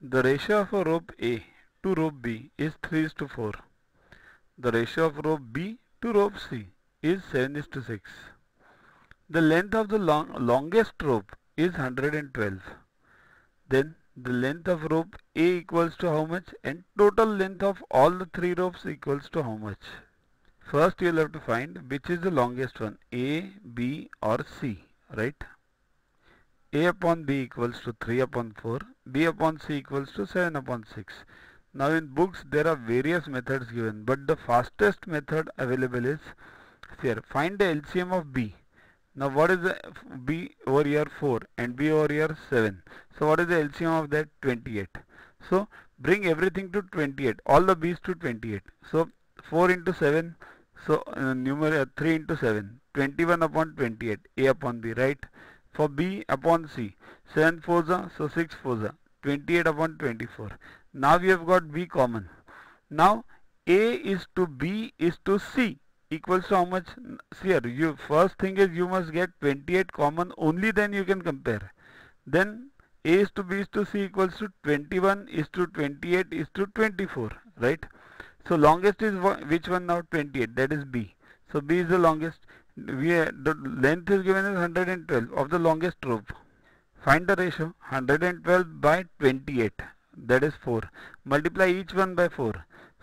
The ratio of a rope A to rope B is 3:4. The ratio of rope B to rope C is 7:6. The length of the longest rope is 112. Then the length of rope A equals to how much, and total length of all the three ropes equals to how much? First you will have to find which is the longest one, A, B or C, right? A upon B equals to 3 upon 4, B upon C equals to 7 upon 6. Now in books there are various methods given, but the fastest method available is here. Find the LCM of B. Now what is the B over here? 4 and B over here 7. So what is the LCM of that? 28. So bring everything to 28, all the B's to 28. So 4 into 7, so numerator 3 into 7, 21 upon 28, A upon B, right? For B upon C, 7 fours are, so 6 fours are, 28 upon 24. Now we have got B common. Now A is to B is to C equals to how much? See here, you first thing is you must get 28 common, only then you can compare. Then A is to B is to C equals to 21 is to 28 is to 24, right? So longest is which one now? 28, that is B. So B is the longest. The length is given as 112 of the longest rope. Find the ratio. 112 by 28, that is 4. Multiply each one by 4.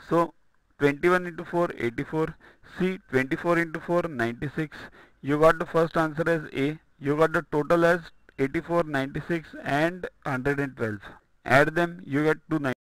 So 21 into 4, 84. C, 24 into 4, 96. You got the first answer as A. You got the total as 84, 96 and 112. Add them, you get 290.